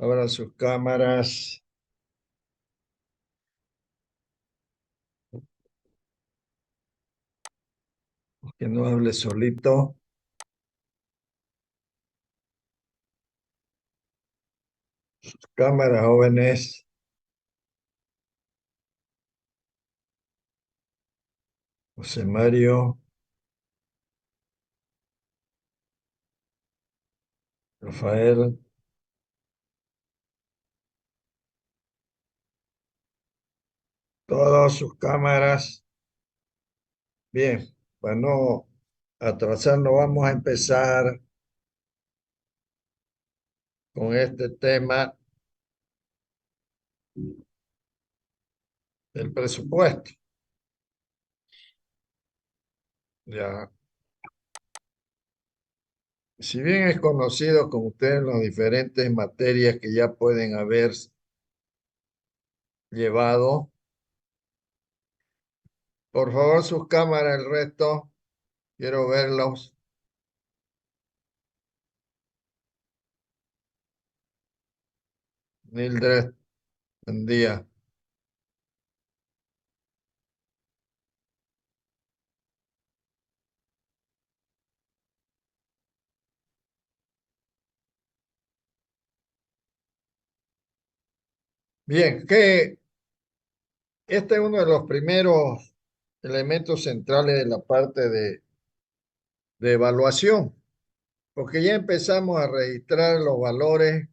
Abran sus cámaras, que no hable solito. Cámaras, jóvenes. José Mario, Rafael, todas sus cámaras. Bien, para no atrasarnos, vamos a empezar con este tema del presupuesto. Ya, si bien es conocido con ustedes las diferentes materias que ya pueden haber llevado, por favor sus cámaras, el resto, quiero verlos. Mildred, buen día. Bien, que este es uno de los primeros elementos centrales de la parte de evaluación, porque ya empezamos a registrar los valores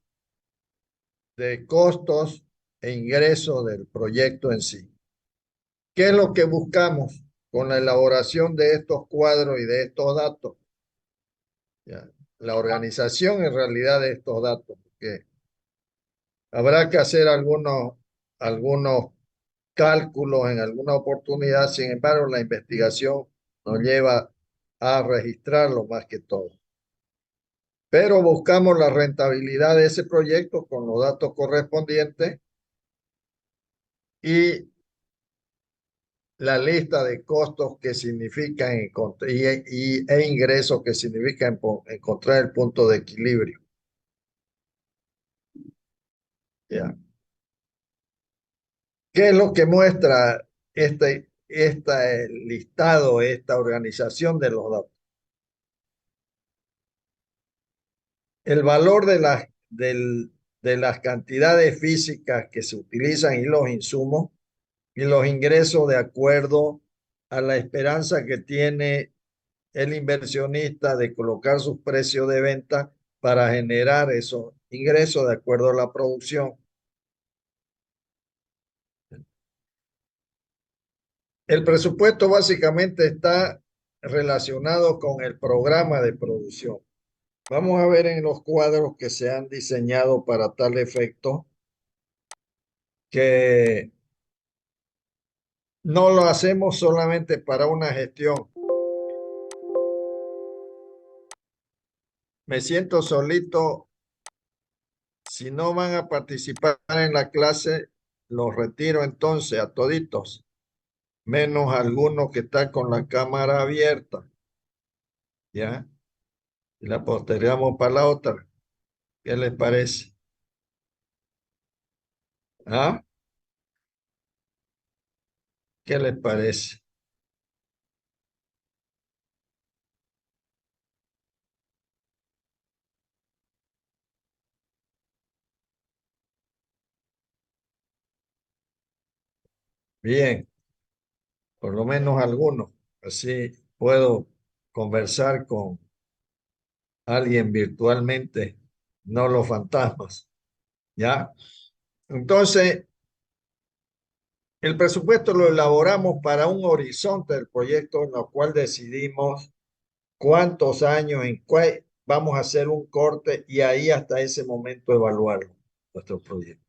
de costos e ingresos del proyecto en sí. ¿Qué es lo que buscamos con la elaboración de estos cuadros y de estos datos? Ya, la organización en realidad de estos datos, porque habrá que hacer algunos cálculos en alguna oportunidad, sin embargo, la investigación nos lleva a registrarlo más que todo. Pero buscamos la rentabilidad de ese proyecto con los datos correspondientes y la lista de costos que significan e ingresos que significan encontrar el punto de equilibrio. ¿Ya? ¿Qué es lo que muestra este listado, esta organización de los datos? El valor de las cantidades físicas que se utilizan y los insumos y los ingresos de acuerdo a la esperanza que tiene el inversionista de colocar sus precios de venta para generar esos ingresos de acuerdo a la producción. El presupuesto básicamente está relacionado con el programa de producción. Vamos a ver en los cuadros que se han diseñado para tal efecto que no lo hacemos solamente para una gestión. Me siento solito. Si no van a participar en la clase, los retiro entonces a toditos, menos algunos que están con la cámara abierta, ¿ya? Y la postergamos para la otra. ¿Qué les parece? ¿Ah? ¿Qué les parece? Bien, por lo menos algunos. Así puedo conversar con alguien virtualmente, no los fantasmas, ¿ya? Entonces, el presupuesto lo elaboramos para un horizonte del proyecto en el cual decidimos cuántos años, en cuál vamos a hacer un corte y ahí hasta ese momento evaluarlo, nuestro proyecto.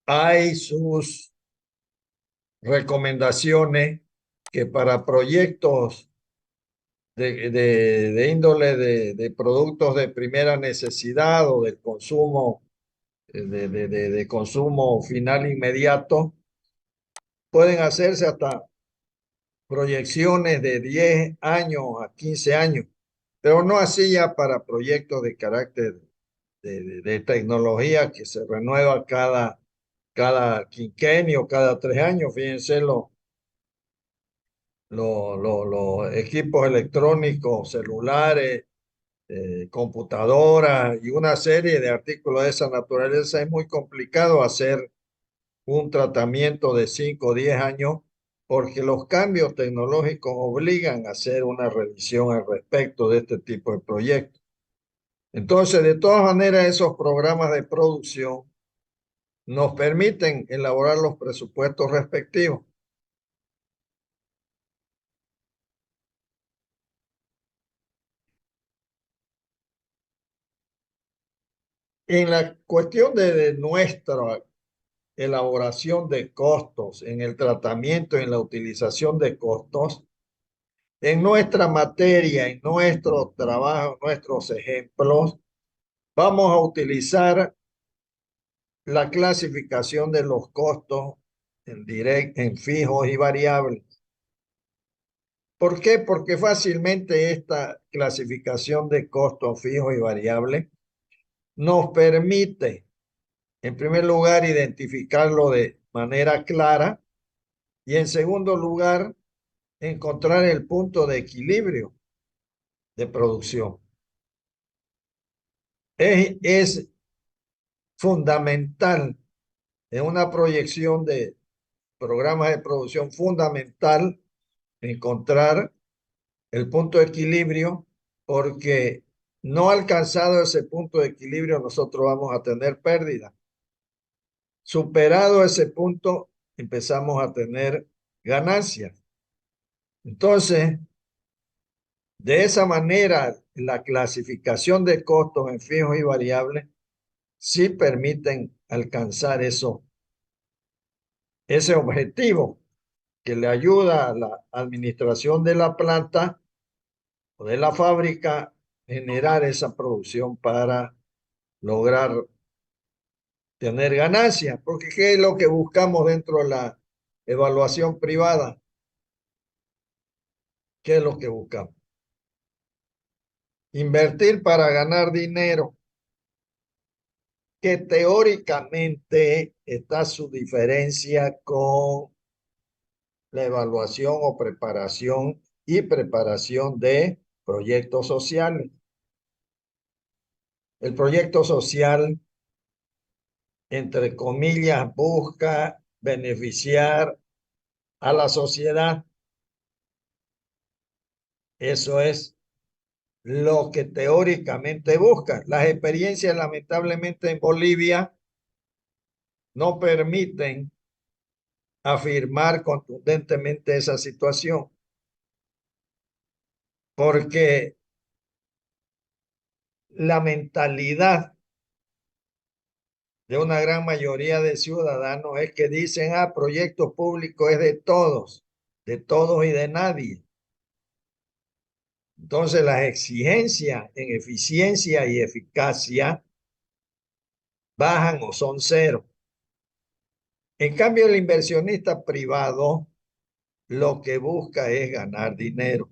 Hay sus recomendaciones que para proyectos de índole de productos de primera necesidad o de consumo, de consumo final inmediato, pueden hacerse hasta proyecciones de 10 años a 15 años, pero no así ya para proyectos de carácter de tecnología que se renueva cada quinquenio, cada 3 años. Fíjense los equipos electrónicos, celulares, computadoras y una serie de artículos de esa naturaleza. Es muy complicado hacer un tratamiento de 5 o 10 años porque los cambios tecnológicos obligan a hacer una revisión al respecto de este tipo de proyectos. Entonces, de todas maneras, esos programas de producción nos permiten elaborar los presupuestos respectivos. En la cuestión de nuestra elaboración de costos, en el tratamiento, en la utilización de costos, en nuestra materia, en nuestro trabajo, nuestros ejemplos, vamos a utilizar la clasificación de los costos en fijos y variables. ¿Por qué? Porque fácilmente esta clasificación de costos fijos y variables nos permite, en primer lugar, identificarlo de manera clara y, en segundo lugar, encontrar el punto de equilibrio de producción. Es fundamental en una proyección de programas de producción, fundamental encontrar el punto de equilibrio, porque no alcanzado ese punto de equilibrio nosotros vamos a tener pérdida. Superado ese punto empezamos a tener ganancias. Entonces, de esa manera, la clasificación de costos en fijos y variables sí permiten alcanzar ese objetivo que le ayuda a la administración de la planta o de la fábrica generar esa producción para lograr tener ganancias, porque ¿qué es lo que buscamos dentro de la evaluación privada? ¿Qué es lo que buscamos? Invertir para ganar dinero, que teóricamente está su diferencia con la evaluación o preparación y preparación de proyectos sociales. El proyecto social, entre comillas, busca beneficiar a la sociedad. Eso es lo que teóricamente busca. Las experiencias, lamentablemente, en Bolivia no permiten afirmar contundentemente esa situación, porque la mentalidad de una gran mayoría de ciudadanos es que dicen, proyecto público es de todos y de nadie. Entonces las exigencias en eficiencia y eficacia bajan o son cero. En cambio, el inversionista privado lo que busca es ganar dinero.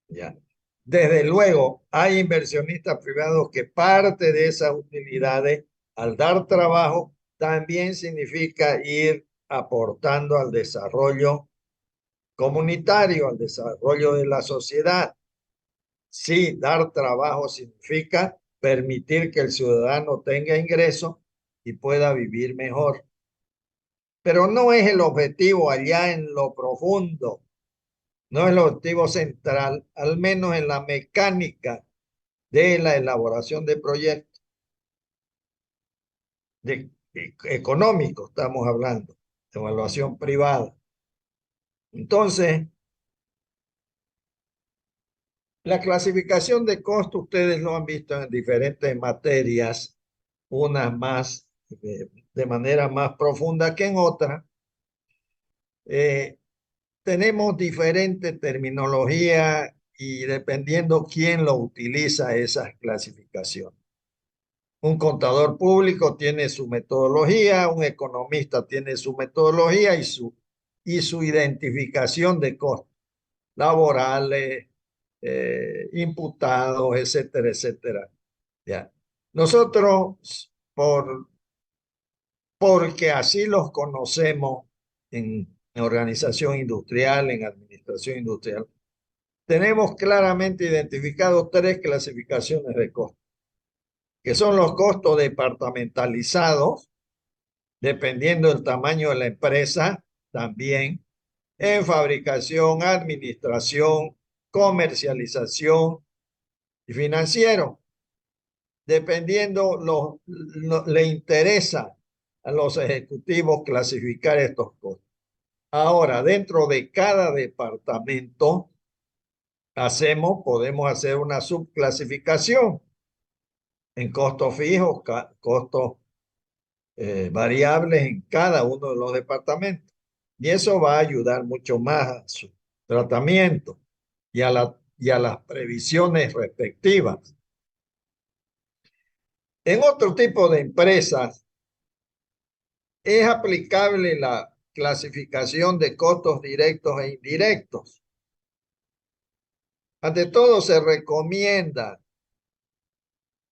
¿Ya? Desde luego, hay inversionistas privados que parte de esas utilidades, al dar trabajo, también significa ir aportando al desarrollo comunitario, al desarrollo de la sociedad. Sí, dar trabajo significa permitir que el ciudadano tenga ingresos y pueda vivir mejor. Pero no es el objetivo allá en lo profundo, no es el objetivo central, al menos en la mecánica de la elaboración de proyectos económicos, estamos hablando, de evaluación privada. Entonces, la clasificación de costos, ustedes lo han visto en diferentes materias, unas más de manera más profunda que en otras. Tenemos diferente terminología y dependiendo quién lo utiliza esas clasificaciones. Un contador público tiene su metodología, un economista tiene su metodología y su identificación de costos laborales, imputados, etcétera, etcétera. Ya. Nosotros, porque así los conocemos en organización industrial, en administración industrial, tenemos claramente identificados tres clasificaciones de costos, que son los costos departamentalizados, dependiendo del tamaño de la empresa, también en fabricación, administración, comercialización y financiero. Dependiendo, le interesa a los ejecutivos clasificar estos costos. Ahora, dentro de cada departamento, podemos hacer una subclasificación en costos fijos, costos variables en cada uno de los departamentos. Y eso va a ayudar mucho más a su tratamiento y a las previsiones respectivas. En otro tipo de empresas es aplicable la clasificación de costos directos e indirectos. Ante todo, se recomienda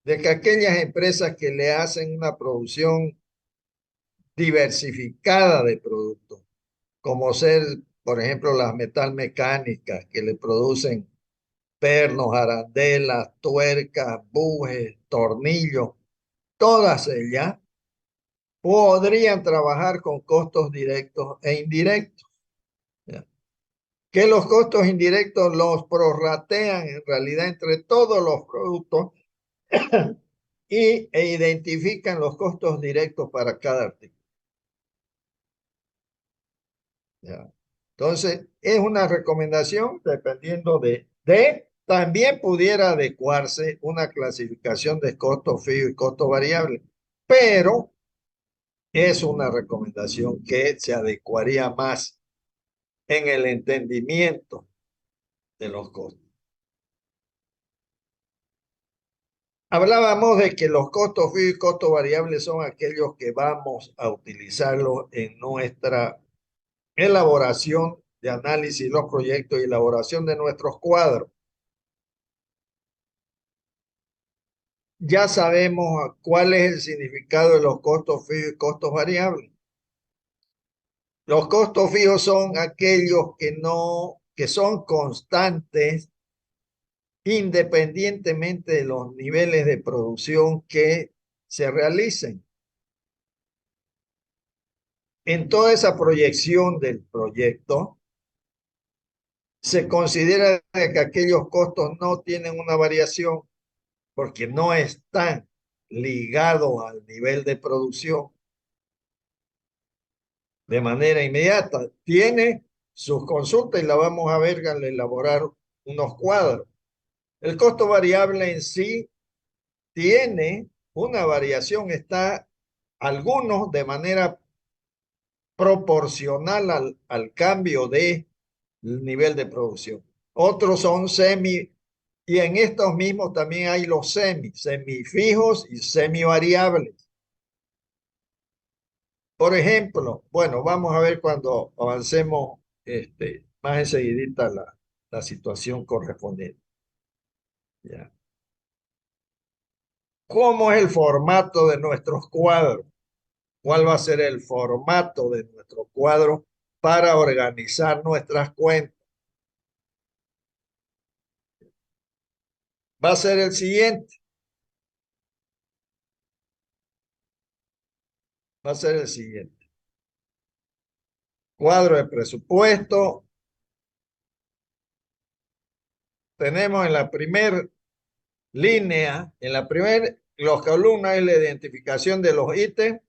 de que aquellas empresas que le hacen una producción diversificada de productos, como ser, por ejemplo, las metalmecánicas que le producen pernos, arandelas, tuercas, bujes, tornillos, todas ellas podrían trabajar con costos directos e indirectos. ¿Ya? Que los costos indirectos los prorratean en realidad entre todos los productos e identifican los costos directos para cada artículo. ¿Ya? Entonces, es una recomendación dependiendo también pudiera adecuarse una clasificación de costos fijos y costos variables, pero es una recomendación que se adecuaría más en el entendimiento de los costos. Hablábamos de que los costos fijos y costos variables son aquellos que vamos a utilizarlos en nuestra elaboración de análisis de los proyectos y elaboración de nuestros cuadros. Ya sabemos cuál es el significado de los costos fijos y costos variables. Los costos fijos son aquellos que son constantes independientemente de los niveles de producción que se realicen. En toda esa proyección del proyecto, se considera que aquellos costos no tienen una variación porque no están ligados al nivel de producción de manera inmediata. Tiene sus consultas y la vamos a ver al elaborar unos cuadros. El costo variable en sí tiene una variación, está algunos de manera proporcional al cambio de nivel de producción. Otros son y en estos mismos también hay los semifijos y semivariables. Por ejemplo, bueno, vamos a ver cuando avancemos más enseguidita la situación correspondiente. ¿Ya? ¿Cómo es el formato de nuestros cuadros? ¿Cuál va a ser el formato de nuestro cuadro para organizar nuestras cuentas? Va a ser el siguiente. Va a ser el siguiente. Cuadro de presupuesto. Tenemos en la primera línea, en la primera, los columnas es la identificación de los ítems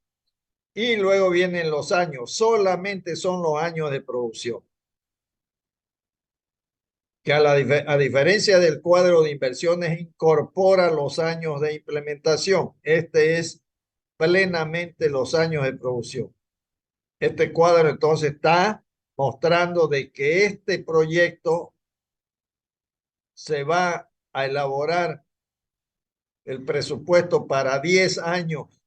y luego vienen los años. Solamente son los años de producción. Que a diferencia del cuadro de inversiones incorpora los años de implementación. Este es plenamente los años de producción. Este cuadro entonces está mostrando de que este proyecto se va a elaborar el presupuesto para 10 años.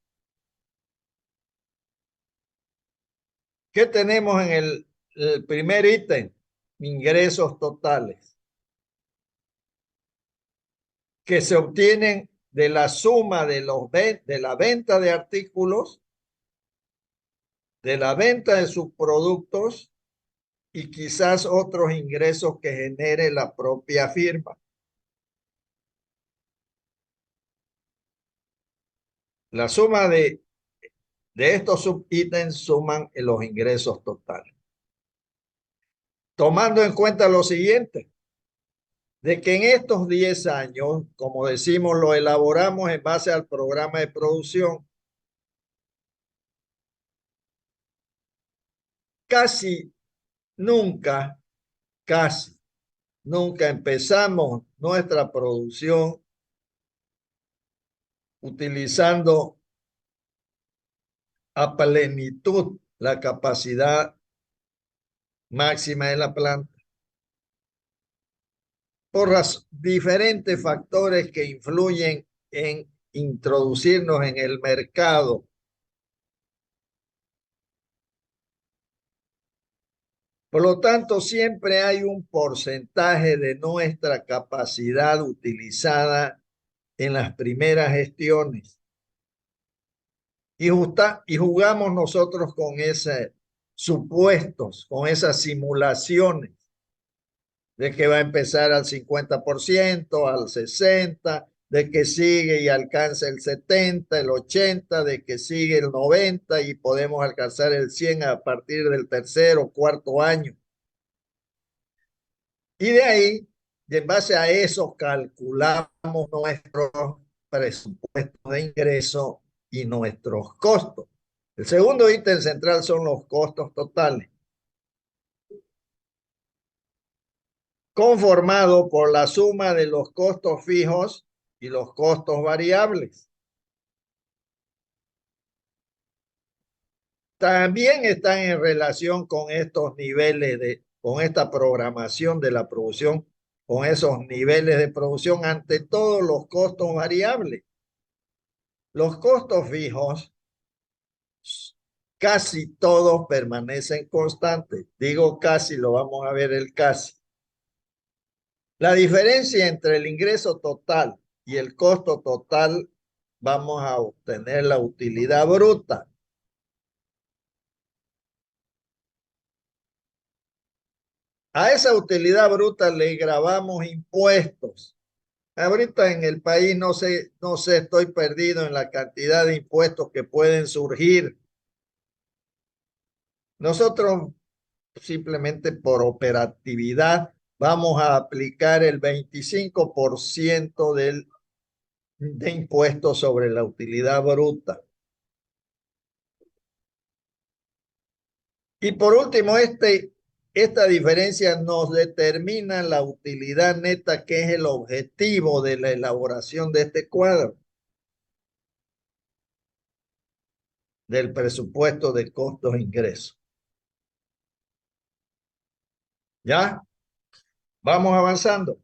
¿Qué tenemos en el primer ítem? Ingresos totales. que se obtienen de la suma de la venta de artículos, de la venta de subproductos y quizás otros ingresos que genere la propia firma. La suma de estos subítems suman los ingresos totales. Tomando en cuenta lo siguiente, de que en estos 10 años, como decimos, lo elaboramos en base al programa de producción, casi nunca, casi nunca empezamos nuestra producción utilizando a plenitud la capacidad máxima de la planta por los diferentes factores que influyen en introducirnos en el mercado. Por lo tanto, siempre hay un porcentaje de nuestra capacidad utilizada en las primeras gestiones. Y jugamos nosotros con esos supuestos, con esas simulaciones de que va a empezar al 50%, al 60%, de que sigue y alcanza el 70%, el 80%, de que sigue el 90% y podemos alcanzar el 100% a partir del tercer o cuarto año. Y de ahí, y en base a eso, calculamos nuestros presupuestos de ingreso y nuestros costos. El segundo ítem central son los costos totales, conformado por la suma de los costos fijos y los costos variables. También están en relación con estos niveles con esta programación de la producción, con esos niveles de producción, ante todos los costos variables. Los costos fijos casi todos permanecen constantes. Digo casi, lo vamos a ver el casi. La diferencia entre el ingreso total y el costo total, vamos a obtener la utilidad bruta. A esa utilidad bruta le grabamos impuestos. Ahorita en el país no sé, estoy perdido en la cantidad de impuestos que pueden surgir. Nosotros simplemente por operatividad vamos a aplicar el 25% de impuestos sobre la utilidad bruta. Y por último, esta diferencia nos determina la utilidad neta, que es el objetivo de la elaboración de este cuadro del presupuesto de costos e ingresos. ¿Ya? Vamos avanzando.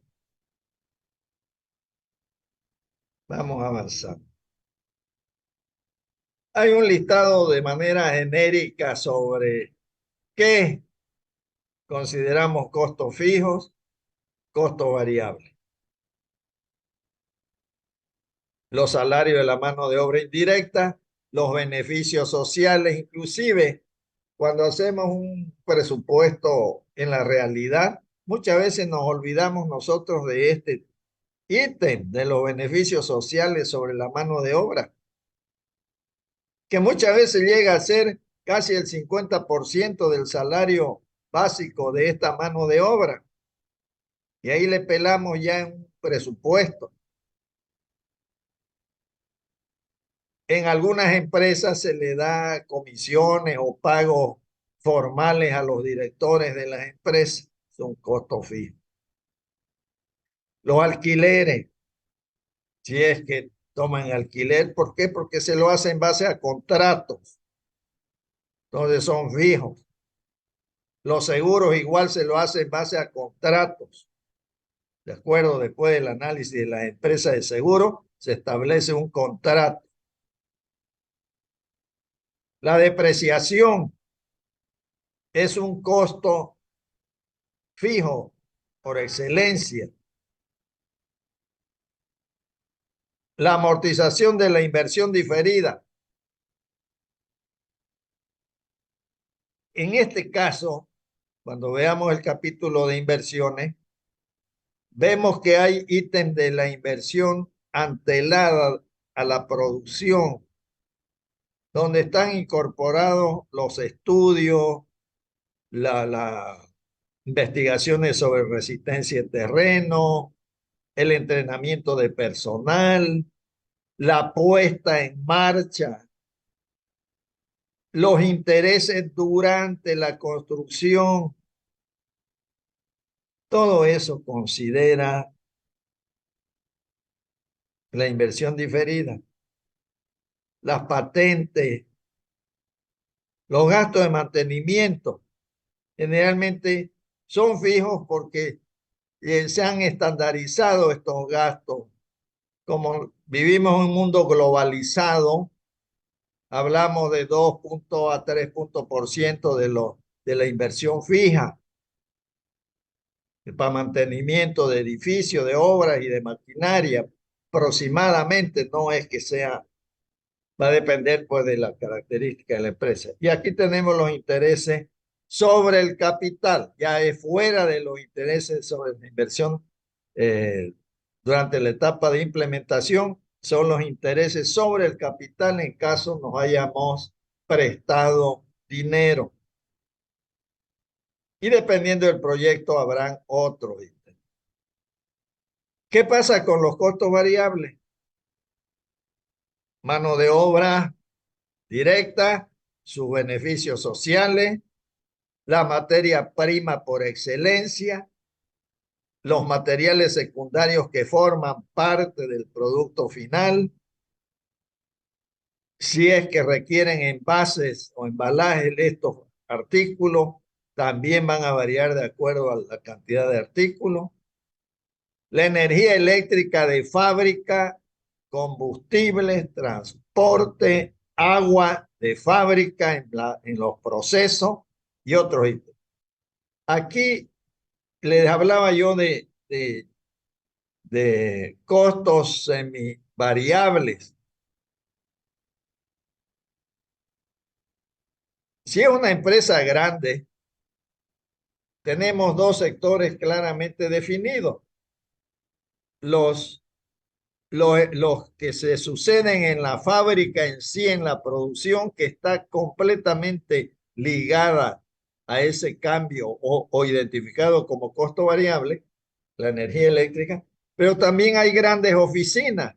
Vamos avanzando. Hay un listado de manera genérica sobre qué consideramos costos fijos, costos variables. Los salarios de la mano de obra indirecta, los beneficios sociales, inclusive cuando hacemos un presupuesto en la realidad, muchas veces nos olvidamos nosotros de este ítem de los beneficios sociales sobre la mano de obra, que muchas veces llega a ser casi el 50% del salario básico de esta mano de obra. Y ahí le pelamos ya en un presupuesto. En algunas empresas se le da comisiones o pagos formales a los directores de las empresas. Son costos fijos. Los alquileres, si es que toman alquiler, ¿por qué? Porque se lo hacen en base a contratos. Entonces son fijos. Los seguros igual se lo hacen en base a contratos. De acuerdo, después del análisis de las empresas de seguro, se establece un contrato. La depreciación es un costo fijo por excelencia. La amortización de la inversión diferida. En este caso, cuando veamos el capítulo de inversiones, vemos que hay ítems de la inversión antelada a la producción, donde están incorporados los estudios, las investigaciones sobre resistencia de terreno, el entrenamiento de personal, la puesta en marcha, los intereses durante la construcción. Todo eso considera la inversión diferida, las patentes, los gastos de mantenimiento. Generalmente son fijos porque se han estandarizado estos gastos. Como vivimos en un mundo globalizado, hablamos de 2 puntos a 3 puntos por ciento de la inversión fija para mantenimiento de edificios, de obras y de maquinaria. Aproximadamente, no es que sea, va a depender pues de la característica de la empresa. Y aquí tenemos los intereses sobre el capital, ya es fuera de los intereses sobre la inversión durante la etapa de implementación, son los intereses sobre el capital en caso nos hayamos prestado dinero. Y dependiendo del proyecto habrán otros ítems. ¿Qué pasa con los costos variables? Mano de obra directa, sus beneficios sociales, la materia prima por excelencia, los materiales secundarios que forman parte del producto final, si es que requieren envases o embalajes de estos artículos, también van a variar de acuerdo a la cantidad de artículos. La energía eléctrica de fábrica, combustibles, transporte, agua de fábrica en los procesos y otros ítems. Aquí les hablaba yo de costos semivariables. Si es una empresa grande, tenemos dos sectores claramente definidos. Los, los que se suceden en la fábrica en sí, en la producción, que está completamente ligada a ese cambio o identificado como costo variable, la energía eléctrica, pero también hay grandes oficinas.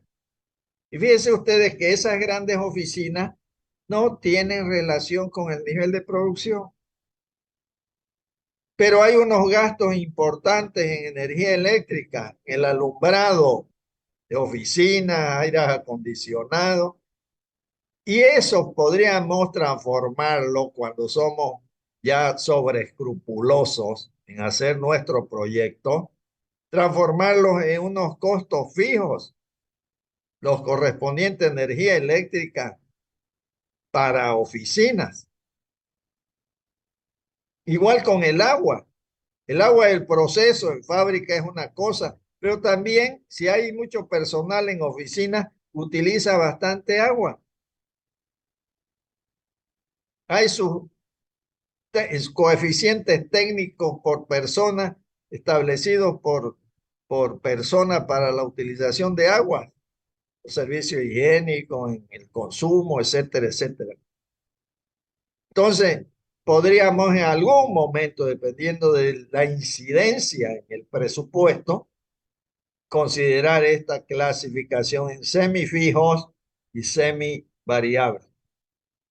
Y fíjense ustedes que esas grandes oficinas no tienen relación con el nivel de producción. Pero hay unos gastos importantes en energía eléctrica, el alumbrado de oficinas, aire acondicionado, y eso podríamos transformarlo cuando somos ya sobreescrupulosos en hacer nuestro proyecto, transformarlos en unos costos fijos, los correspondientes a energía eléctrica para oficinas. Igual con el agua. El agua del proceso en fábrica es una cosa, pero también si hay mucho personal en oficina, utiliza bastante agua. Hay sus coeficientes técnicos por persona establecidos por persona para la utilización de agua, los servicios higiénicos, en el consumo, etcétera, etcétera. Entonces, podríamos en algún momento, dependiendo de la incidencia en el presupuesto, considerar esta clasificación en semifijos y semivariables.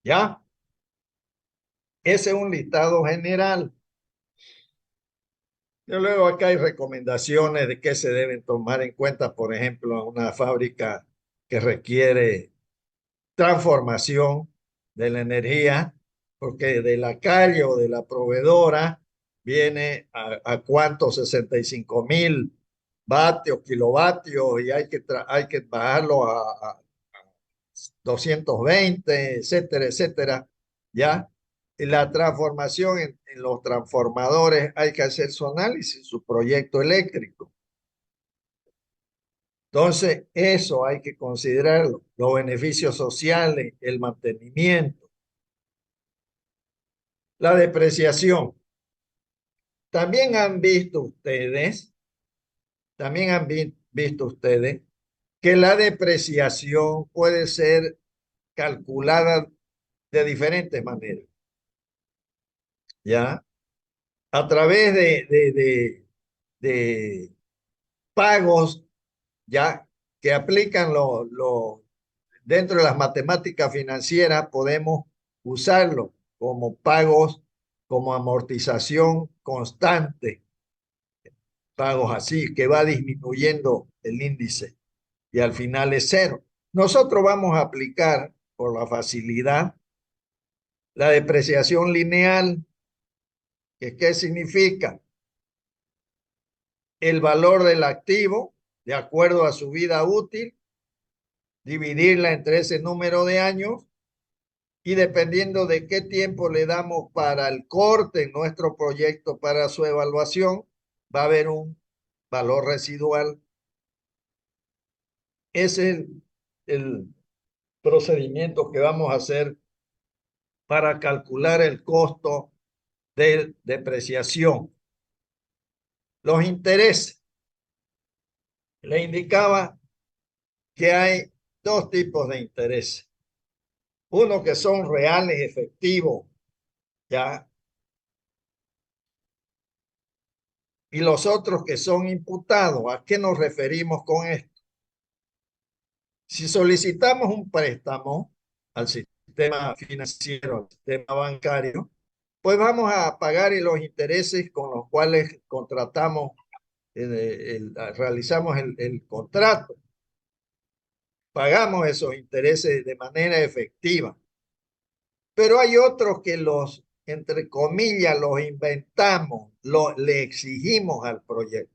¿Ya? Ese es un listado general. Y luego acá hay recomendaciones de qué se deben tomar en cuenta, por ejemplo, en una fábrica que requiere transformación de la energía, porque de la calle o de la proveedora viene a cuántos 65.000 vatios, kilovatios, y hay que bajarlo a 220, etcétera, etcétera, ¿ya? Y la transformación en los transformadores hay que hacer su análisis, su proyecto eléctrico. Entonces, eso hay que considerarlo, los beneficios sociales, el mantenimiento, la depreciación. También han visto ustedes, también han visto ustedes que la depreciación puede ser calculada de diferentes maneras, ¿ya? A través de pagos, ¿ya? Que aplican dentro de las matemáticas financieras, podemos usarlo como pagos, como amortización constante, pagos así, que va disminuyendo el índice y al final es cero. Nosotros vamos a aplicar, por la facilidad, la depreciación lineal, que ¿qué significa? El valor del activo, de acuerdo a su vida útil, dividirla entre ese número de años y dependiendo de qué tiempo le damos para el corte en nuestro proyecto para su evaluación, va a haber un valor residual. Ese es el procedimiento que vamos a hacer para calcular el costo de depreciación. Los intereses. Le indicaba que hay dos tipos de intereses. Uno que son reales, efectivos, ¿ya? Y los otros que son imputados. ¿A qué nos referimos con esto? Si solicitamos un préstamo al sistema financiero, al sistema bancario, pues vamos a pagar los intereses con los cuales contratamos, realizamos el contrato. Pagamos esos intereses de manera efectiva. Pero hay otros que los, entre comillas, los inventamos, le exigimos al proyecto.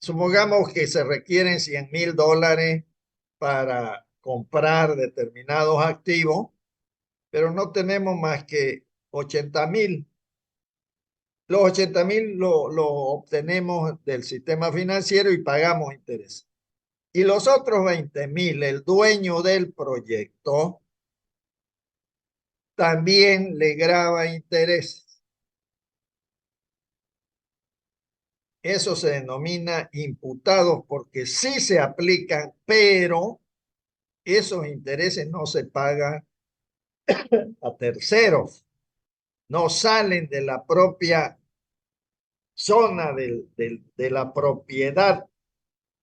Supongamos que se requieren $100,000 para comprar determinados activos, pero no tenemos más que 80,000. Los 80,000 lo obtenemos del sistema financiero y pagamos interés. Y los otros 20,000, el dueño del proyecto también le grava interés. Eso se denomina imputados porque sí se aplican, pero esos intereses no se pagan a terceros, no salen de la propia zona de la propiedad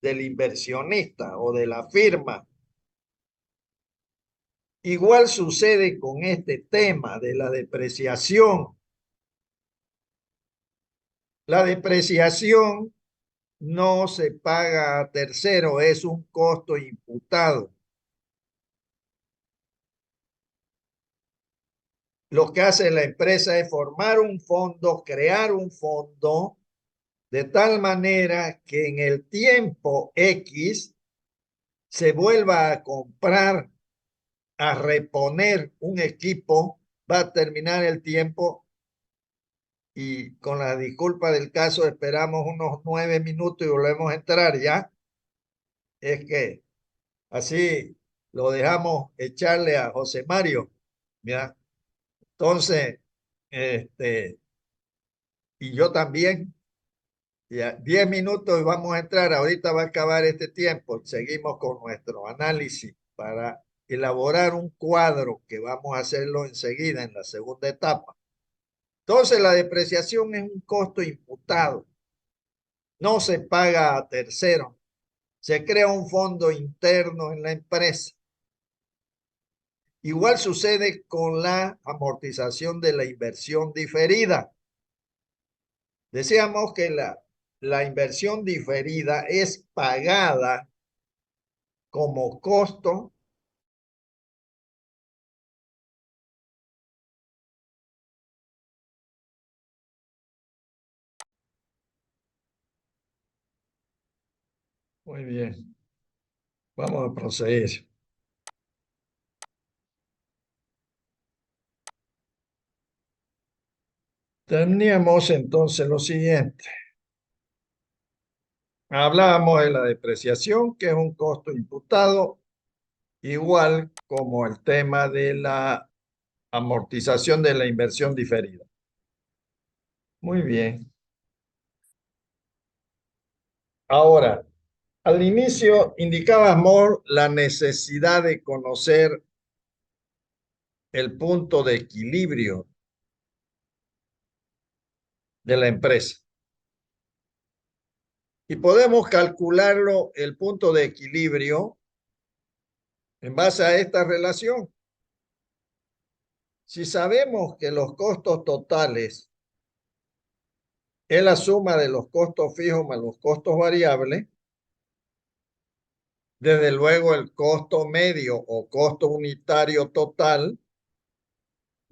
del inversionista o de la firma. Igual sucede con este tema de la depreciación. La depreciación no se paga a tercero, es un costo imputado. Lo que hace la empresa es formar un fondo, crear un fondo, de tal manera que en el tiempo X se vuelva a comprar, a reponer un equipo, va a terminar el tiempo y con la disculpa del caso esperamos unos 9 minutos y volvemos a entrar ya. Es que así lo dejamos echarle a José Mario, ¿ya? Entonces, y yo también. Ya, 10 minutos y vamos a entrar. Ahorita va a acabar este tiempo. Seguimos con nuestro análisis para elaborar un cuadro que vamos a hacerlo enseguida en la segunda etapa. Entonces, la depreciación es un costo imputado. No se paga a terceros. Se crea un fondo interno en la empresa. Igual sucede con la amortización de la inversión diferida. Decíamos que la inversión diferida es pagada como costo. Muy bien, vamos a proceder. Teníamos entonces lo siguiente. Hablábamos de la depreciación, que es un costo imputado, igual como el tema de la amortización de la inversión diferida. Muy bien. Ahora, al inicio indicábamos la necesidad de conocer el punto de equilibrio de la empresa. Y podemos calcularlo, el punto de equilibrio, en base a esta relación. Si sabemos que los costos totales es la suma de los costos fijos más los costos variables, desde luego el costo medio o costo unitario total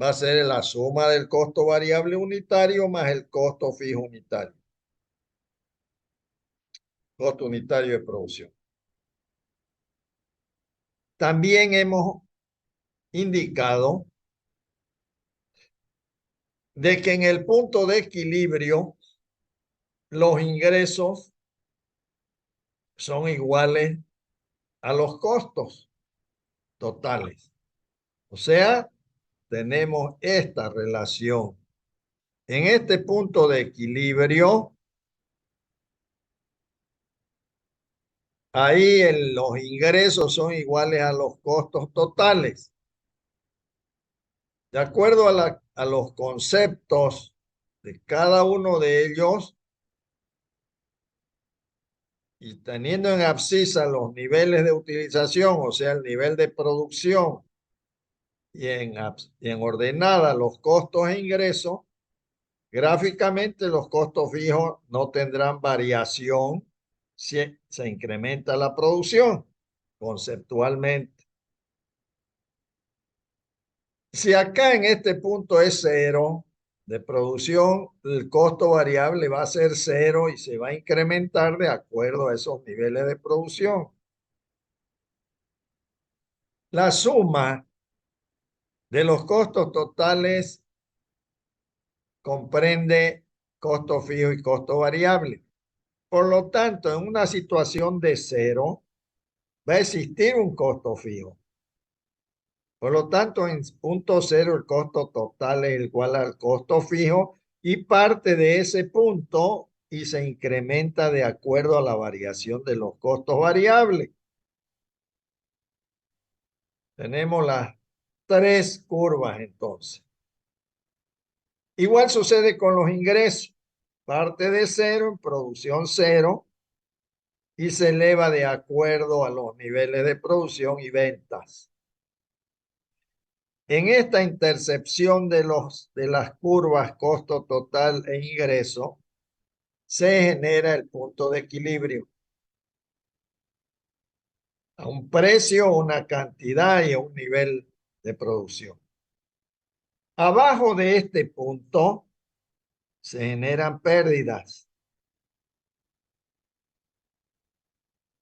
va a ser la suma del costo variable unitario más el costo fijo unitario, costo unitario de producción. También hemos indicado de que en el punto de equilibrio los ingresos son iguales a los costos totales. O sea, tenemos esta relación. En este punto de equilibrio, ahí los ingresos son iguales a los costos totales. De acuerdo a los conceptos de cada uno de ellos y teniendo en abscisa los niveles de utilización, o sea, el nivel de producción y en ordenada los costos e ingresos, gráficamente los costos fijos no tendrán variación si se incrementa la producción conceptualmente. Si acá en este punto es cero de producción, el costo variable va a ser cero y se va a incrementar de acuerdo a esos niveles de producción. La suma de los costos totales comprende costo fijo y costo variable. Por lo tanto, en una situación de cero, va a existir un costo fijo. Por lo tanto, en punto cero el costo total es igual al costo fijo y parte de ese punto y se incrementa de acuerdo a la variación de los costos variables. Tenemos las tres curvas entonces. Igual sucede con los ingresos. Parte de cero en producción cero y se eleva de acuerdo a los niveles de producción y ventas. En esta intercepción de las curvas costo total e ingreso, se genera el punto de equilibrio. A un precio, una cantidad y a un nivel de producción. Abajo de este punto se generan pérdidas.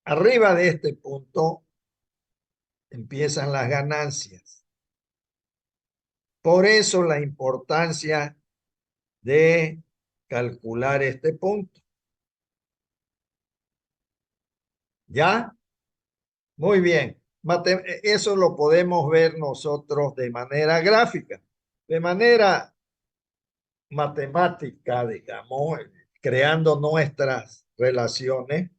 Arriba de este punto empiezan las ganancias. Por eso la importancia de calcular este punto. ¿Ya? Muy bien. Eso lo podemos ver nosotros de manera gráfica, de manera matemática, digamos, creando nuestras relaciones.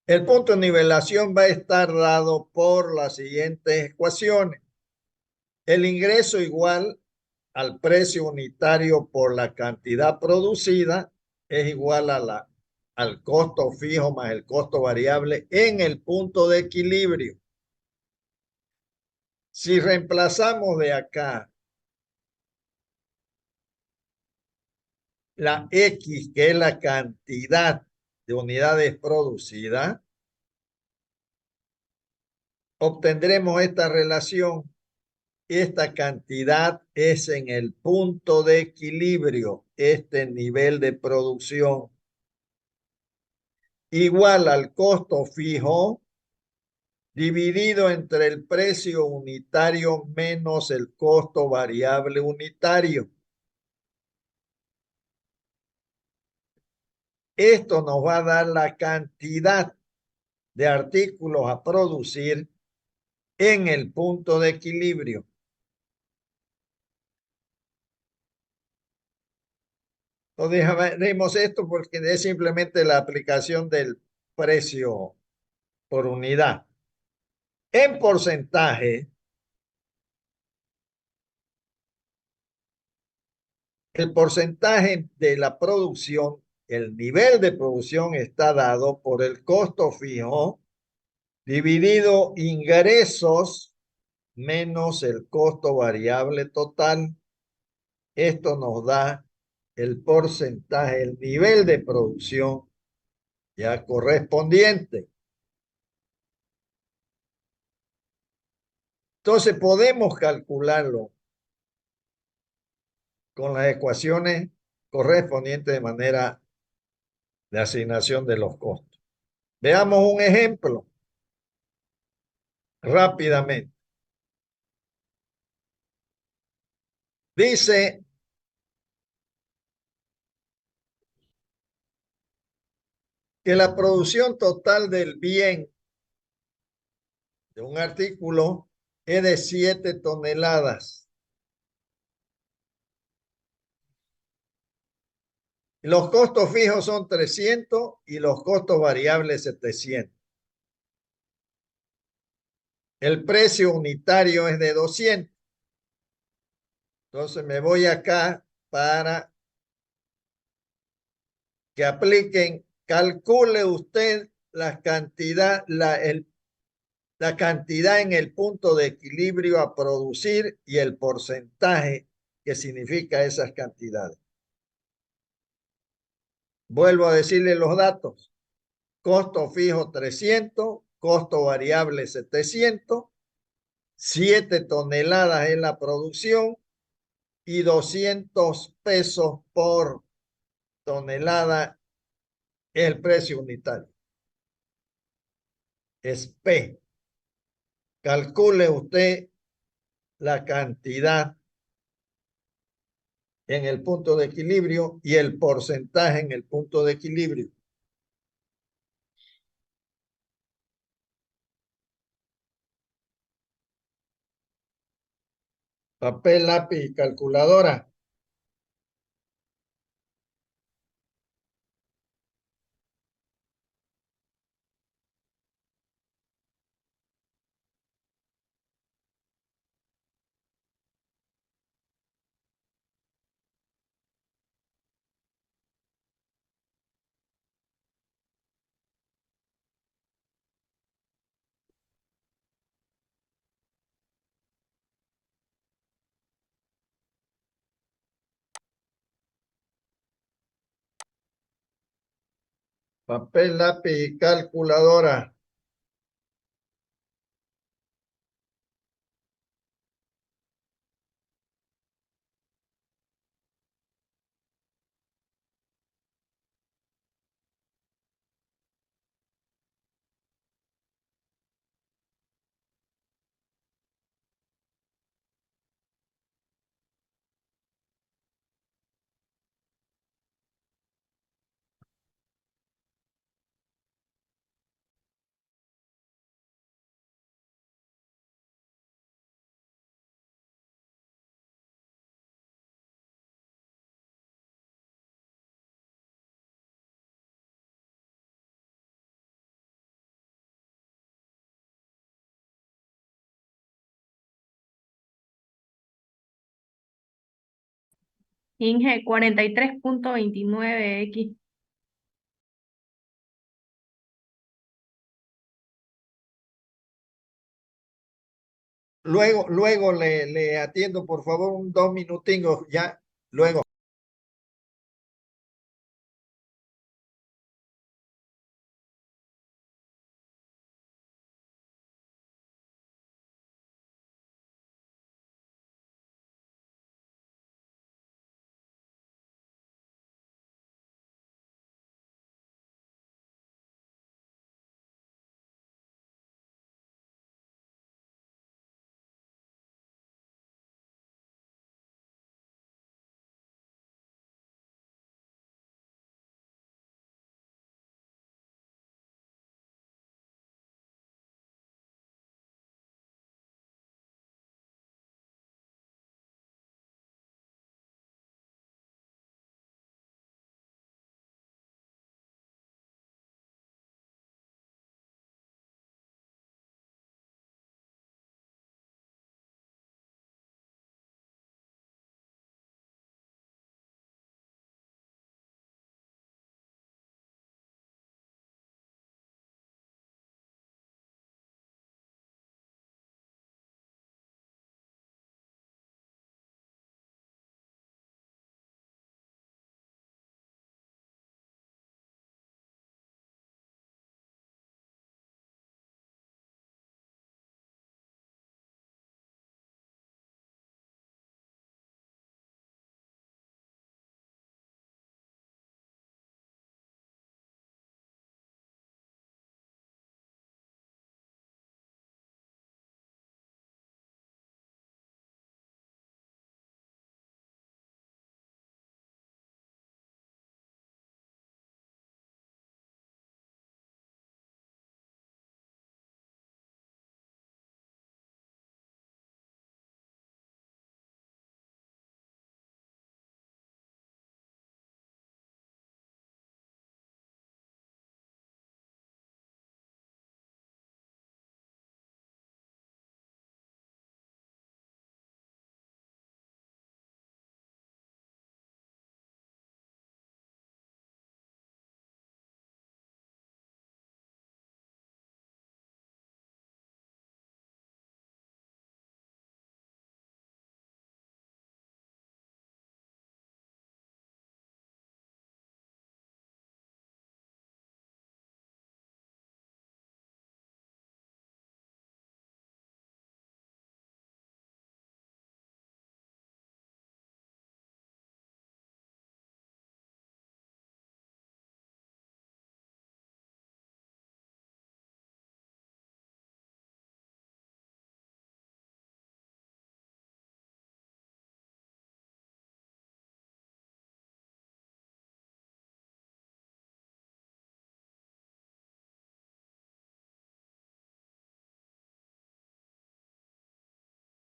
El punto de nivelación va a estar dado por las siguientes ecuaciones. El ingreso igual al precio unitario por la cantidad producida es igual al costo fijo más el costo variable en el punto de equilibrio. Si reemplazamos de acá la X, que es la cantidad de unidades producidas, obtendremos esta relación. Esta cantidad es en el punto de equilibrio, este nivel de producción, igual al costo fijo dividido entre el precio unitario menos el costo variable unitario. Esto nos va a dar la cantidad de artículos a producir en el punto de equilibrio. Entonces, veremos esto porque es simplemente la aplicación del precio por unidad. En porcentaje, el porcentaje de la producción, el nivel de producción está dado por el costo fijo dividido ingresos menos el costo variable total. Esto nos da el porcentaje, el nivel de producción ya correspondiente. Entonces podemos calcularlo con las ecuaciones correspondientes de manera de asignación de los costos. Veamos un ejemplo rápidamente. Dice que la producción total del bien de un artículo es de 7 toneladas. Los costos fijos son 300 y los costos variables 700. El precio unitario es de 200. Entonces me voy acá para que apliquen, calcule usted la cantidad, la cantidad en el punto de equilibrio a producir y el porcentaje que significa esas cantidades. Vuelvo a decirle los datos. Costo fijo 300, costo variable 700, 7 toneladas en la producción y 200 pesos por tonelada el precio unitario. Es P. Calcule usted la cantidad en el punto de equilibrio y el porcentaje en el punto de equilibrio. Papel, lápiz y calculadora. Papel, lápiz y calculadora. Inge, 43.29x. Luego le atiendo, por favor, 2 minutingos ya. Luego.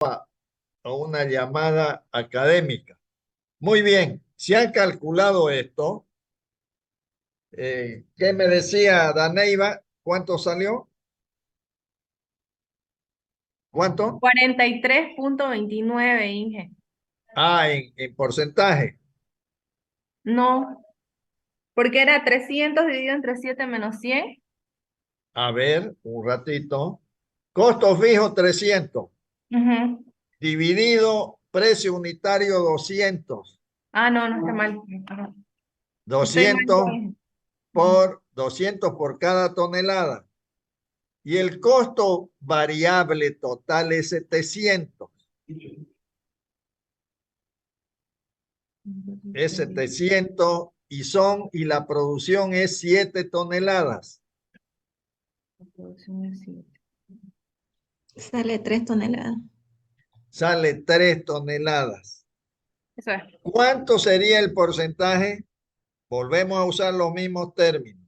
a una llamada académica. Muy bien, si han calculado esto, ¿qué me decía Daneiva? ¿Cuánto salió? ¿Cuánto? 43.29, Inge. Ah, en porcentaje. No, porque era 300 dividido entre 7 menos 100. A ver, un ratito. Costo fijo 300. Ujú. Dividido precio unitario 200. Ah, no, no está mal. Ajá. Estoy mal yo, 200 Inge. Ujú. por 200 por cada tonelada. Y el costo variable total es 700. Es 700 y la producción es 7 toneladas. La producción es 7. Sale 3 toneladas. Sale 3 toneladas. Eso es. ¿Cuánto sería el porcentaje? Volvemos a usar los mismos términos.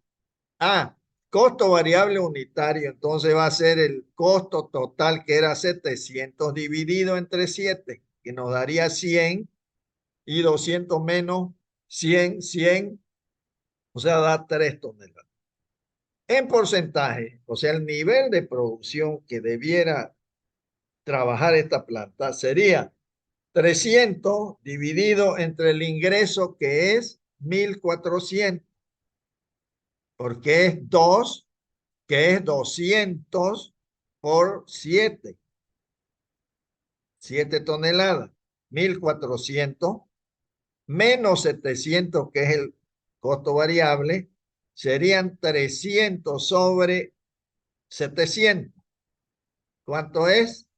Ah, costo variable unitario. Entonces va a ser el costo total que era 700 dividido entre 7, que nos daría 100 y 200 menos 100, 100, o sea, da 3 toneladas. En porcentaje, o sea, el nivel de producción que debiera trabajar esta planta sería 300 dividido entre el ingreso que es 1400, porque es 2, que es 200 por 7, 7 toneladas, 1400 menos 700, que es el costo variable, serían 300 sobre 700. ¿Cuánto es?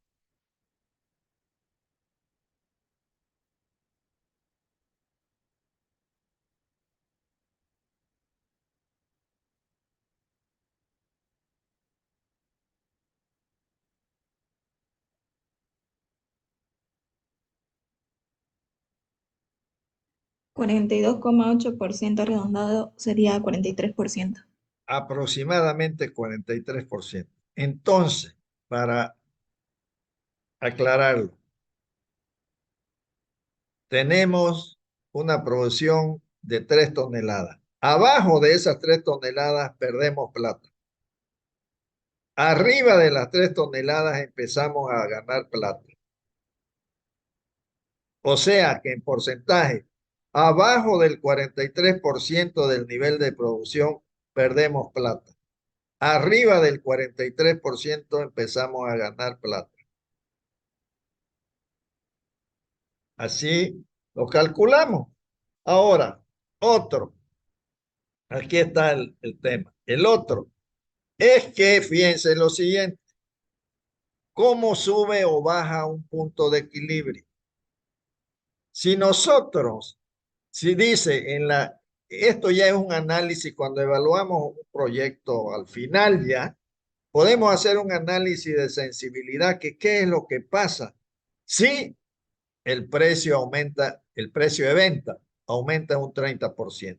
Cuarenta y dos coma ocho por ciento redondado sería 43%. Aproximadamente 43%. Entonces, para aclararlo, tenemos una producción de 3 toneladas. Abajo de esas 3 toneladas perdemos plata. Arriba de las 3 toneladas empezamos a ganar plata. O sea que en porcentaje, abajo del 43% del nivel de producción perdemos plata. Arriba del 43% empezamos a ganar plata. Así lo calculamos. Ahora, otro. Aquí está el tema. El otro es que, fíjense lo siguiente, cómo sube o baja un punto de equilibrio. Si nosotros, si dice esto ya es un análisis cuando evaluamos un proyecto al final ya, podemos hacer un análisis de sensibilidad, que qué es lo que pasa si el precio aumenta, el precio de venta aumenta un 30%.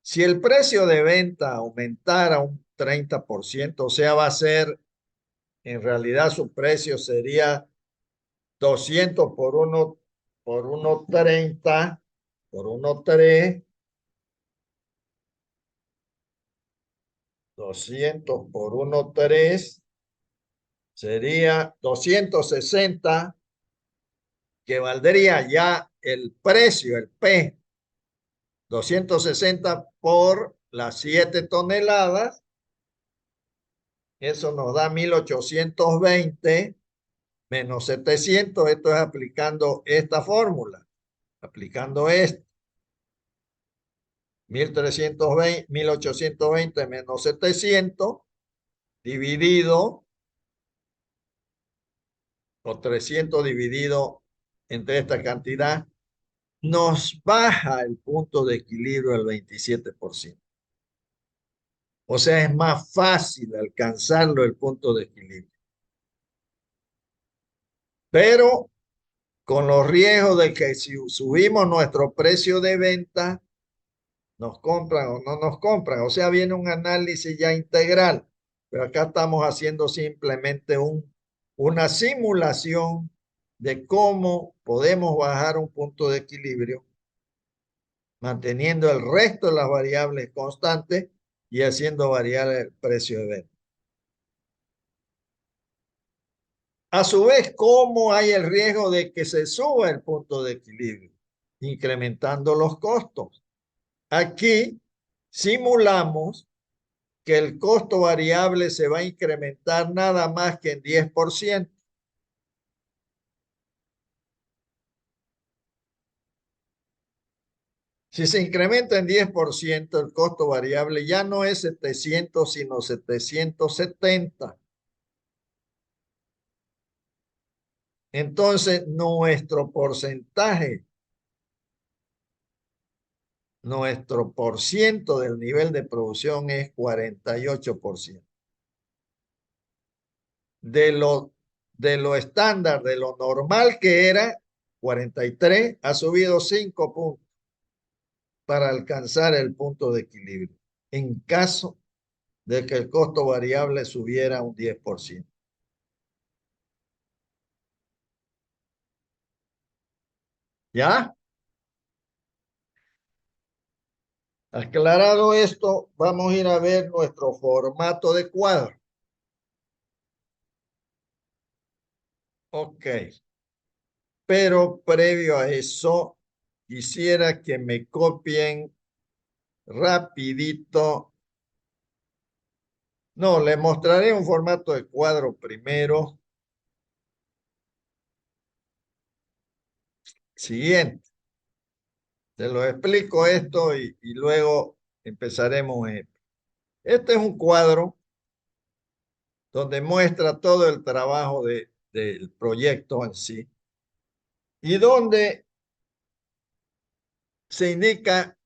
Si el precio de venta aumentara un 30%, o sea, va a ser, en realidad su precio sería 200 por 1.30, por 1.3, 200 por 1.3, sería 260, que valdría ya el precio, el P, 260 por las 7 toneladas, eso nos da 1820 menos 700, esto es aplicando esta fórmula, aplicando esto, 1320, 1820 menos 700, dividido, o 300 dividido entre esta cantidad, nos baja el punto de equilibrio al 27%. O sea, es más fácil alcanzarlo el punto de equilibrio. Pero con los riesgos de que si subimos nuestro precio de venta, nos compran o no nos compran. O sea, viene un análisis ya integral. Pero acá estamos haciendo simplemente un una simulación de cómo podemos bajar un punto de equilibrio manteniendo el resto de las variables constantes y haciendo variar el precio de venta. A su vez, ¿cómo hay el riesgo de que se suba el punto de equilibrio? Incrementando los costos. Aquí simulamos que el costo variable se va a incrementar nada más que en 10%. Si se incrementa en 10%, el costo variable ya no es 700, sino 770. Entonces, nuestro por ciento del nivel de producción es 48%. De lo estándar, de lo normal que era 43, ha subido 5 puntos para alcanzar el punto de equilibrio, en caso de que el costo variable subiera un 10%. ¿Ya? Aclarado esto, vamos a ir a ver nuestro formato de cuadro. Ok. Pero previo a eso, quisiera que me copien rapidito. No, les mostraré un formato de cuadro primero. Siguiente. Te lo explico esto y luego empezaremos. Este es un cuadro donde muestra todo el trabajo del proyecto en sí y donde se indica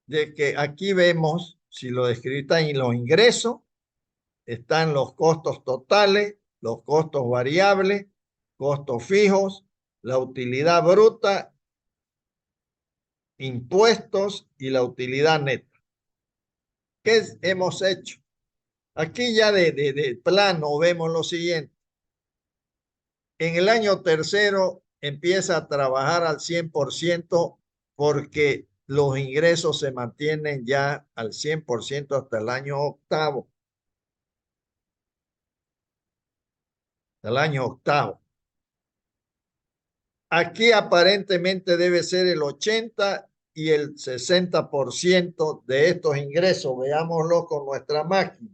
de que aquí vemos, si lo describían en los ingresos, están los costos totales, los costos variables, costos fijos, la utilidad bruta, impuestos y la utilidad neta. ¿Qué hemos hecho? Aquí ya de plano vemos lo siguiente. En el año tercero empieza a trabajar al 100% porque los ingresos se mantienen ya al 100% hasta el año octavo. El año octavo. Aquí aparentemente debe ser el 80 y el 60% de estos ingresos. Veámoslo con nuestra máquina.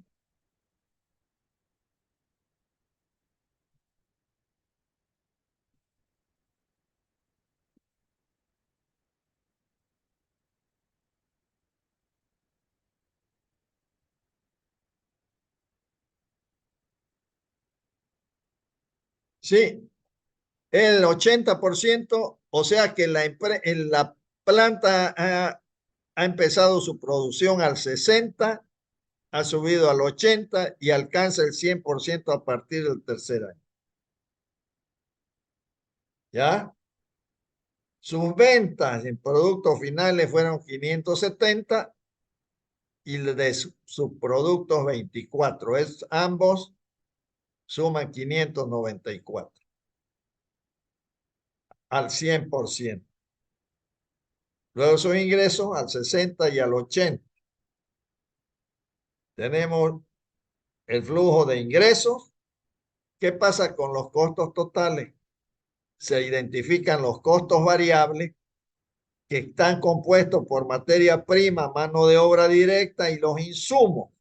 Sí, el 80%, o sea que en la planta ha empezado su producción al 60, ha subido al 80 y alcanza el 100% a partir del tercer año. ¿Ya? Sus ventas en productos finales fueron 570 y de subproductos 24. Ambos suman 594 al 100%. Luego sus ingresos al 60 y al 80. Tenemos el flujo de ingresos. ¿Qué pasa con los costos totales? Se identifican los costos variables que están compuestos por materia prima, mano de obra directa y los insumos.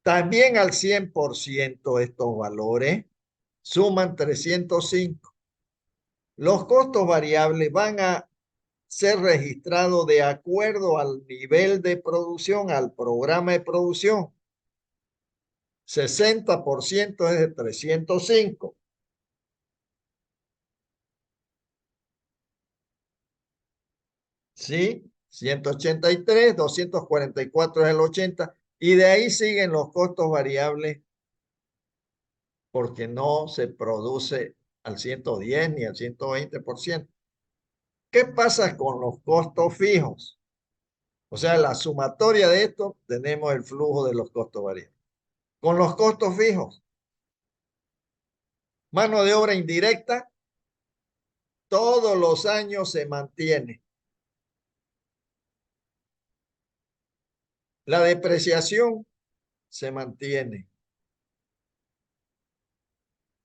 También al 100% estos valores suman 305. Los costos variables van a ser registrados de acuerdo al nivel de producción, al programa de producción. 60% es de 305. ¿Sí? 183, 244 es el 80. Y de ahí siguen los costos variables porque no se produce al 110 ni al 120%. ¿Qué pasa con los costos fijos? O sea, la sumatoria de esto tenemos el flujo de los costos variables. Con los costos fijos, Mano de obra indirecta, todos los años se mantiene. La depreciación se mantiene.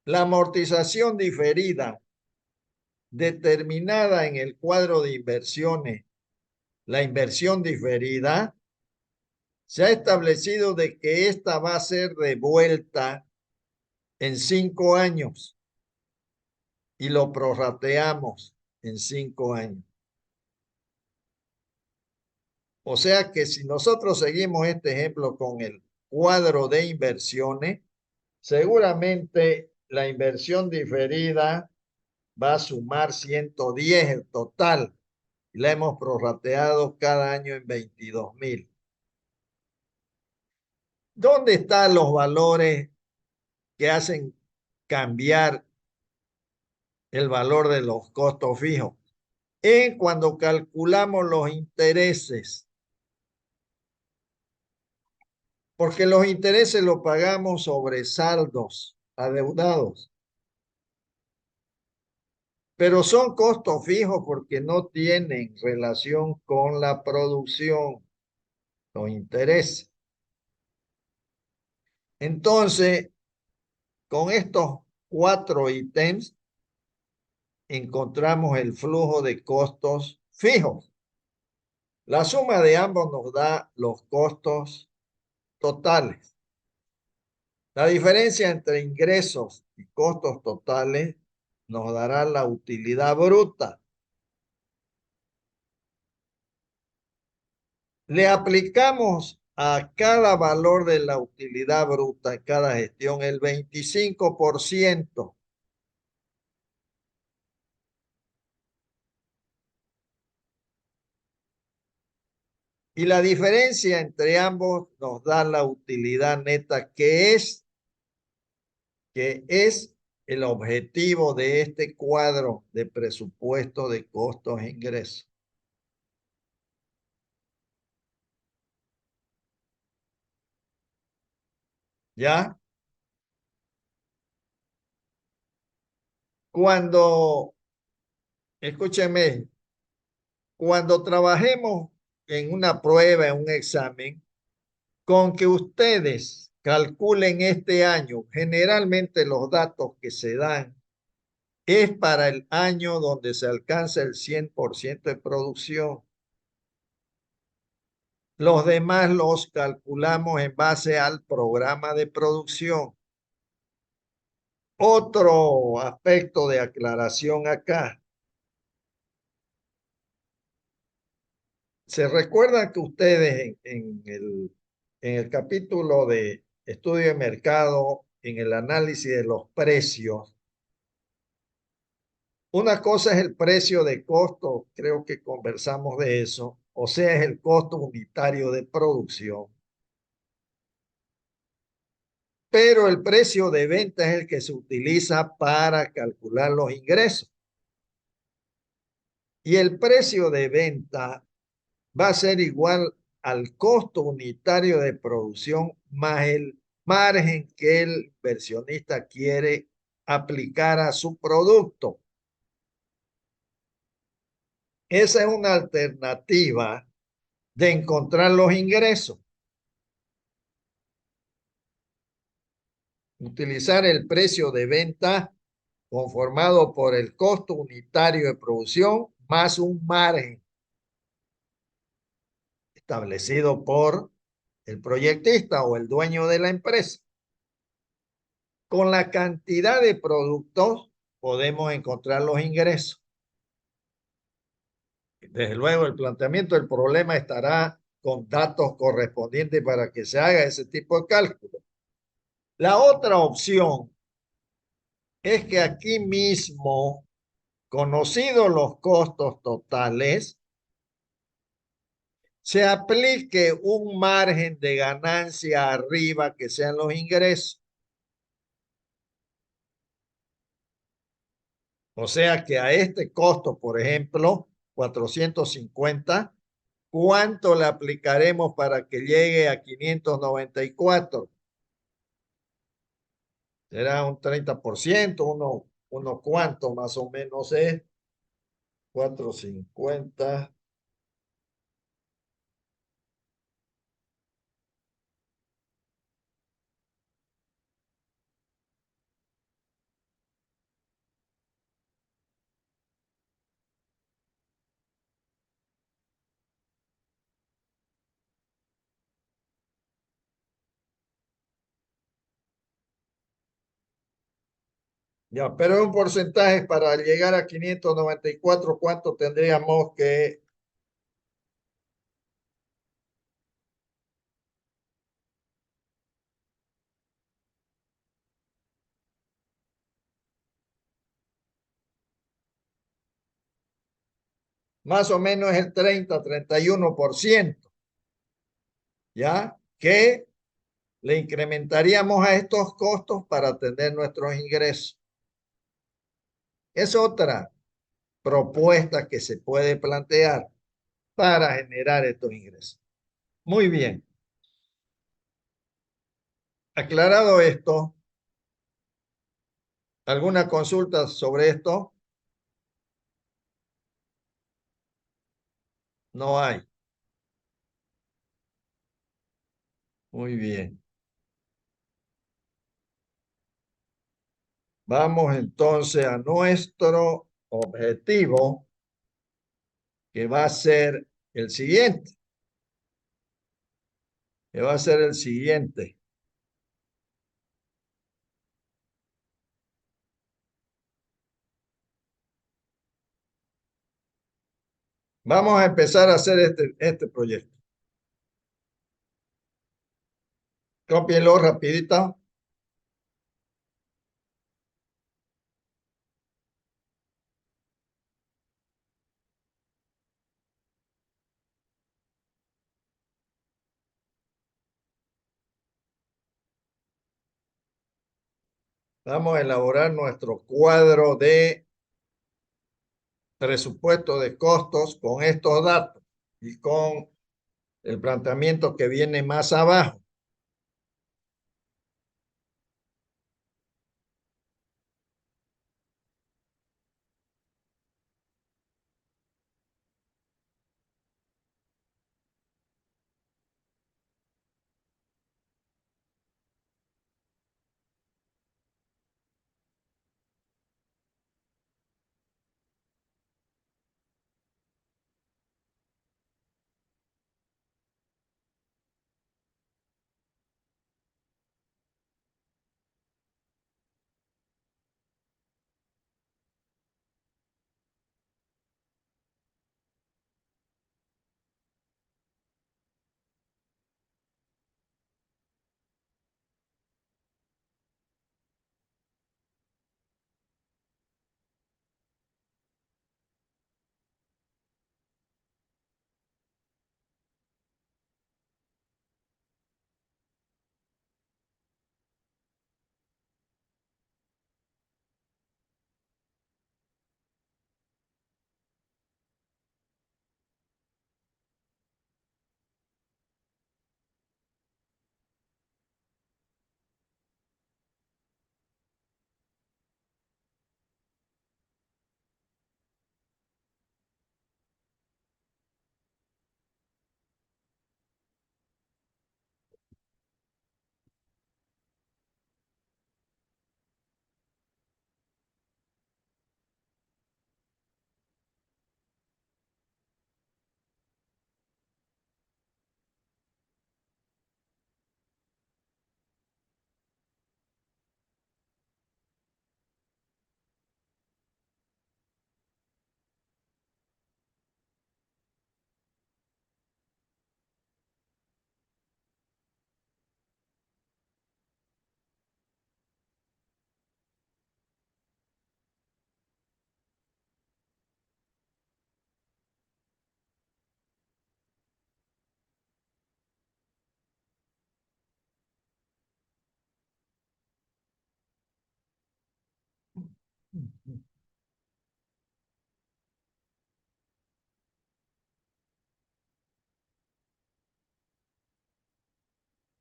La amortización diferida determinada en el cuadro de inversiones, la inversión diferida, se ha establecido de que esta va a ser devuelta en 5 años y lo prorrateamos en 5 años. O sea que si nosotros seguimos este ejemplo con el cuadro de inversiones, seguramente la inversión diferida va a sumar 110 el total y la hemos prorrateado cada año en 22,000. ¿Dónde están los valores que hacen cambiar el valor de los costos fijos? En cuando calculamos los intereses, porque los intereses los pagamos sobre saldos adeudados, pero son costos fijos porque no tienen relación con la producción, los intereses. Entonces, con estos 4 ítems, encontramos el flujo de costos fijos. La suma de ambos nos da los costos totales. La diferencia entre ingresos y costos totales nos dará la utilidad bruta. Le aplicamos a cada valor de la utilidad bruta en cada gestión el 25%. Y la diferencia entre ambos nos da la utilidad neta, que es el objetivo de este cuadro de presupuesto de costos e ingresos. ¿Ya? Escúchenme, cuando trabajemos en una prueba, en un examen, con que ustedes calculen este año, generalmente los datos que se dan es para el año donde se alcanza el 100% de producción. Los demás los calculamos en base al programa de producción. Otro aspecto de aclaración acá. ¿Se recuerdan que ustedes en el capítulo de estudio de mercado, en el análisis de los precios, una cosa es el precio de costo, creo que conversamos de eso, o sea, es el costo unitario de producción. Pero el precio de venta es el que se utiliza para calcular los ingresos. Y el precio de venta va a ser igual al costo unitario de producción más el margen que el inversionista quiere aplicar a su producto. Esa es una alternativa de encontrar los ingresos. Utilizar el precio de venta conformado por el costo unitario de producción más un margen establecido por el proyectista o el dueño de la empresa. Con la cantidad de productos podemos encontrar los ingresos. Desde luego, el planteamiento del problema estará con datos correspondientes para que se haga ese tipo de cálculo. La otra opción es que aquí mismo, conocidos los costos totales, se aplique un margen de ganancia arriba que sean los ingresos. O sea que a este costo, por ejemplo, 450, ¿cuánto le aplicaremos para que llegue a 594? Será un 30%, uno cuánto más o menos es, 450. Ya, pero un porcentaje para llegar a 594, ¿cuánto tendríamos que? Más o menos el 30, 31%, ¿ya? Que le incrementaríamos a estos costos para tener nuestros ingresos. Es otra propuesta que se puede plantear para generar estos ingresos. Muy bien. Aclarado esto, ¿alguna consulta sobre esto? No hay. Muy bien. Vamos entonces a nuestro objetivo, que va a ser el siguiente, que va a ser el siguiente. Vamos a empezar a hacer este proyecto. Cópienlo rapidito. Vamos a elaborar nuestro cuadro de presupuesto de costos con estos datos y con el planteamiento que viene más abajo.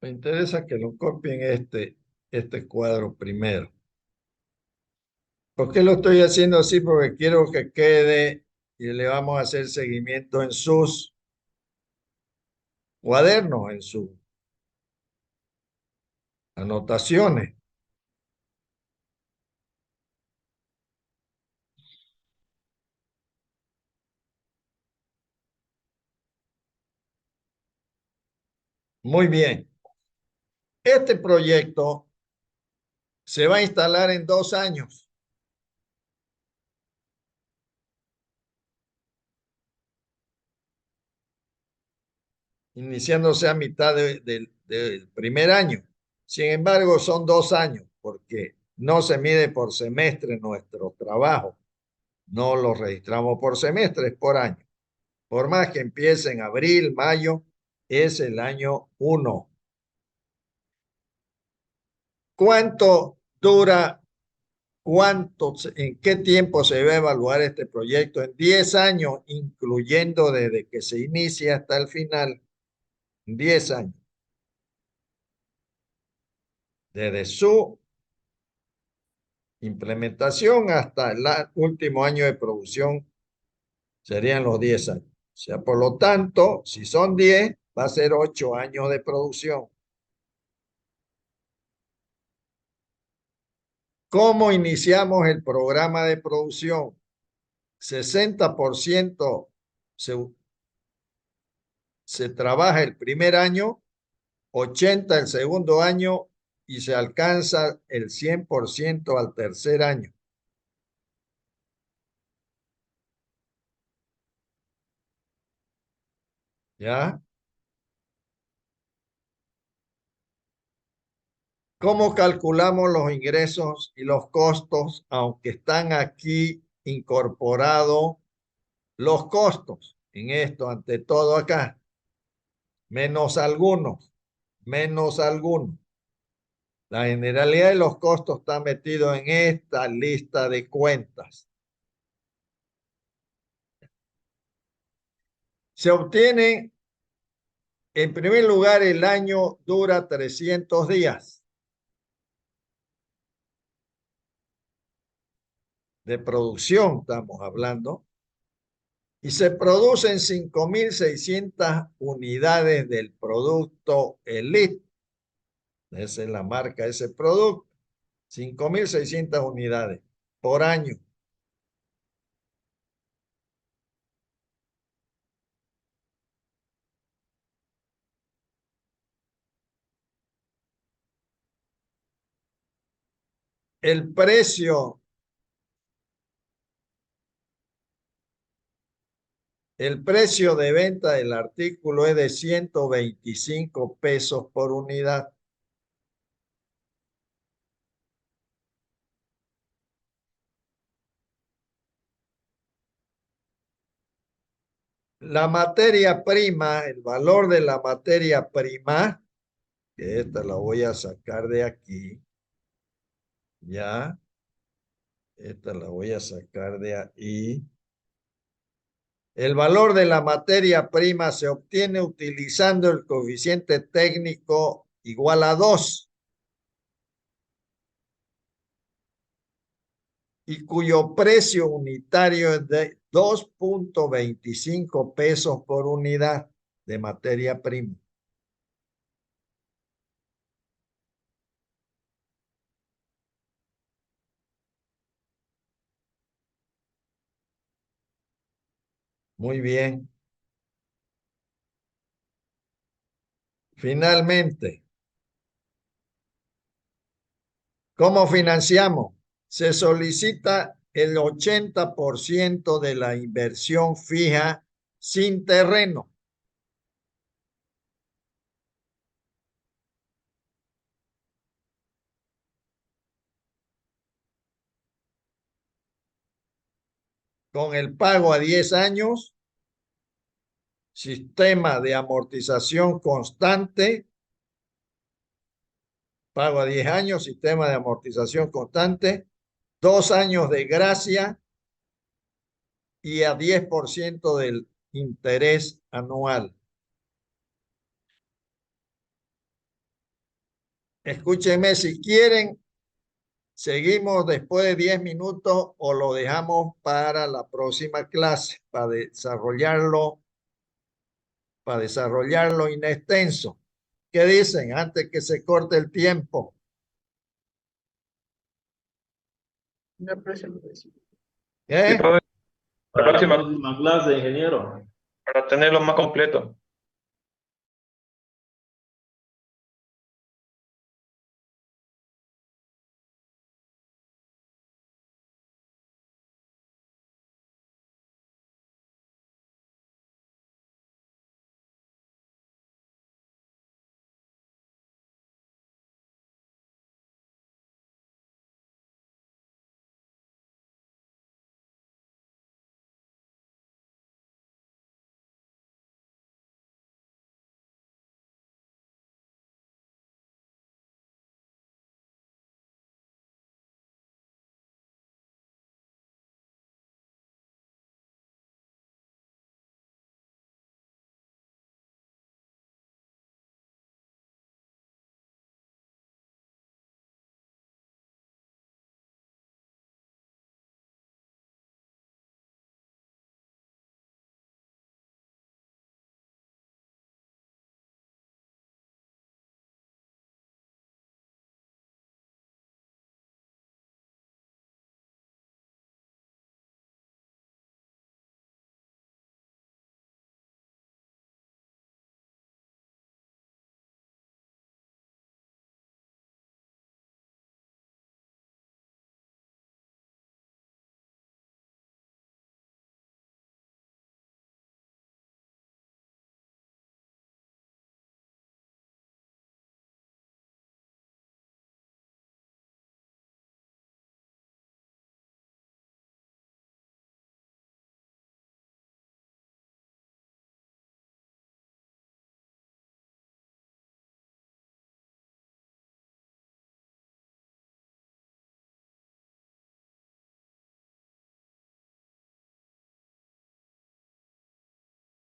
Me interesa que lo copien este este cuadro primero. ¿Por qué lo estoy haciendo así? Porque quiero que quede y le vamos a hacer seguimiento en sus cuadernos, en sus anotaciones. Muy bien. Este proyecto se va a instalar en 2 años. Iniciándose a mitad del primer año. Sin embargo, son 2 años porque no se mide por semestre nuestro trabajo. No lo registramos por semestre, es por año. Por más que empiece en abril, mayo, es el año 1. ¿Cuánto dura? ¿En qué tiempo se va a evaluar este proyecto? En 10 años, incluyendo desde que se inicia hasta el final. 10 años. Desde su implementación hasta el último año de producción serían los 10 años. O sea, por lo tanto, si son 10, va a ser 8 años de producción. ¿Cómo iniciamos el programa de producción? 60% se, se trabaja el primer año, 80 el segundo año y se alcanza el 100% al tercer año. ¿Ya? ¿Cómo calculamos los ingresos y los costos, aunque están aquí incorporados los costos? En esto, ante todo acá, menos algunos, menos algunos. La generalidad de los costos está metido en esta lista de cuentas. Se obtiene, en primer lugar, el año dura 300 días de producción, estamos hablando, y se producen 5.600 unidades del producto Elite. Esa es la marca de ese producto. 5.600 unidades por año. El precio, el precio de venta del artículo es de 125 pesos por unidad. La materia prima, el valor de la materia prima, que esta la voy a sacar de aquí, ya, esta la voy a sacar de ahí. El valor de la materia prima se obtiene utilizando el coeficiente técnico igual a 2 y cuyo precio unitario es de 2.25 pesos por unidad de materia prima. Muy bien. Finalmente, ¿cómo financiamos? Se solicita el 80% de la inversión fija sin terreno. Con el pago a 10 años, sistema de amortización constante, pago a 10 años, sistema de amortización constante, 2 años de gracia y a 10% del interés anual. Escúchenme, si quieren, seguimos después de 10 minutos o lo dejamos para la próxima clase, para desarrollarlo in extenso. ¿Qué dicen antes que se corte el tiempo? La próxima vez. Sí, ¿Eh? profe, la Para la próxima, próxima clase, ingeniero. para tenerlo más completo.